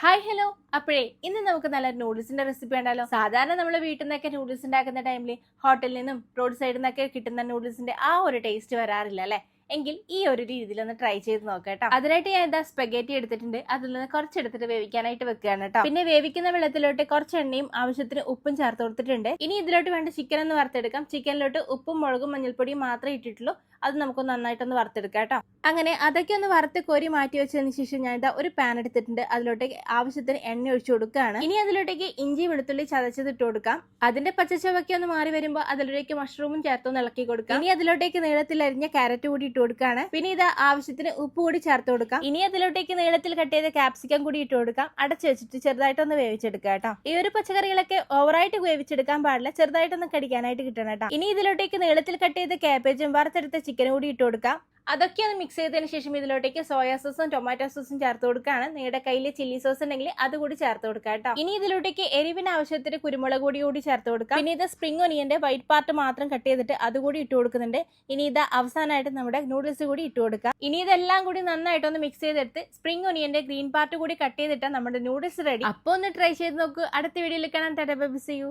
Hi hello. അപ്പോഴേ ഇന്ന് നമുക്ക് നല്ല നൂഡിൽസിന്റെ റെസിപ്പി ഉണ്ടല്ലോ. സാധാരണ നമ്മൾ വീട്ടിൽ നിന്നൊക്കെ നൂഡിൽസ് ഉണ്ടാക്കുന്ന ടൈമിൽ ഹോട്ടലിൽ നിന്നും റോഡ് സൈഡിൽ നിന്നൊക്കെ കിട്ടുന്ന നൂഡിൽസിന്റെ ആ ഒരു ടേസ്റ്റ് വരാറില്ല അല്ലെ. എങ്കിൽ ഈ ഒരു രീതിയിൽ ഒന്ന് ട്രൈ ചെയ്ത് നോക്കാം കേട്ടോ. അതിനായിട്ട് ഞാൻ എന്താ സ്പെഗറ്റി എടുത്തിട്ടുണ്ട്. അതിൽ നിന്ന് കുറച്ചെടുത്തിട്ട് വേവിക്കാനായിട്ട് വെക്കുകയാണ് കേട്ടോ. പിന്നെ വേവിക്കുന്ന വെള്ളത്തിലോട്ട് കുറച്ച് എണ്ണയും ആവശ്യത്തിന് ഉപ്പും ചേർത്ത് കൊടുത്തിട്ടുണ്ട്. ഇനി ഇതിലോട്ട് വേണ്ട ചിക്കൻ ഒന്ന് വറുത്തെടുക്കാം. ചിക്കനിലോട്ട് ഉപ്പും മുളകും മഞ്ഞൾപ്പൊടിയും മാത്രമേ ഇട്ടിട്ടുള്ളൂ. അത് നമുക്ക് നന്നായിട്ടൊന്ന് വറുത്തെടുക്കാം കേട്ടോ. അങ്ങനെ അതൊക്കെ ഒന്ന് വറുത്ത് കോരി മാറ്റി വെച്ചതിന് ശേഷം ഞാൻ ഇതാ ഒരു പാൻ എടുത്തിട്ടുണ്ട്. അതിലോട്ടേക്ക് ആവശ്യത്തിന് എണ്ണ ഒഴിച്ചു കൊടുക്കുകയാണ്. ഇനി അതിലോട്ടേക്ക് ഇഞ്ചി വെളുത്തുള്ളി ചതച്ചത് ഇട്ട് കൊടുക്കാം. അതിന്റെ പച്ചച്ചവയ്ക്ക് ഒന്ന് മാറി വരുമ്പോൾ അതിലോട്ടേക്ക് മഷ്റൂമും ചേർത്തൊന്ന് ഇളക്കി കൊടുക്കാം. ഇനി അതിലോട്ടേക്ക് നീളത്തിൽ അരിഞ്ഞ ക്യാരറ്റ് കൂടി ഇട്ട് കൊടുക്കുകയാണ്. പിന്നെ ഇത് ആവശ്യത്തിന് ഉപ്പ് കൂടി ചേർത്ത് കൊടുക്കാം. ഇനി അതിലോട്ടേക്ക് നീളത്തിൽ കട്ട് ചെയ്ത ക്യാപ്സിക്കം കൂടി ഇട്ട് കൊടുക്കാം. അടച്ചു വെച്ചിട്ട് ചെറുതായിട്ടൊന്ന് വേവിച്ചെടുക്കാം കേട്ടോ. ഈ ഒരു പച്ചക്കറികളൊക്കെ ഓവറായിട്ട് വേവിച്ചെടുക്കാൻ പാടില്ല, ചെറുതായിട്ടൊന്ന് കടിക്കാനായിട്ട് കിട്ടണം കേട്ടോ. ഇനി ഇതിലോട്ടേക്ക് നീളത്തിൽ കട്ട് ചെയ്ത ക്യാബേജും വറുത്തെടുത്ത ചിക്കനും കൂടി ഇട്ട് കൊടുക്കാം. അതൊക്കെ ഒന്ന് മിക്സ് ചെയ്തതിന് ശേഷം ഇതിലോട്ടേക്ക് സോയാ സോസും ടൊമാറ്റോ സോസും ചേർത്ത് കൊടുക്കുകയാണ്. നിങ്ങളുടെ കയ്യിൽ ചില്ലി സോസ് ഉണ്ടെങ്കിൽ അത് കൂടി ചേർത്ത് കൊടുക്കാം കേട്ടോ. ഇനി ഇതിലോട്ടേക്ക് എരിവിന് ആവശ്യത്തിന് കുരുമുളക് കൂടി ചേർത്ത് കൊടുക്കാം. പിന്നെ ഇത് സ്പ്രിംഗ് ഒനിയന്റെ വൈറ്റ് പാർട്ട് മാത്രം കട്ട് ചെയ്തിട്ട് അതുകൂടി ഇട്ട് കൊടുക്കുന്നുണ്ട്. ഇനി ഇത് അവസാനമായിട്ട് നമ്മുടെ നൂഡിൽസ് കൂടി ഇട്ട് കൊടുക്കാം. ഇനി ഇതെല്ലാം കൂടി നന്നായിട്ടൊന്ന് മിക്സ് ചെയ്തെടുത്ത് സ്പ്രിംഗ് ഒനിയന്റെ ഗ്രീൻ പാർട്ട് കൂടി കട്ട് ചെയ്തിട്ട് നമ്മുടെ നൂഡിൽസ് റെഡി. അപ്പോൾ ഒന്ന് ട്രൈ ചെയ്ത് നോക്കൂ. അടുത്ത വീഡിയോയിൽ കാണാൻ. Tata bye bye, see U.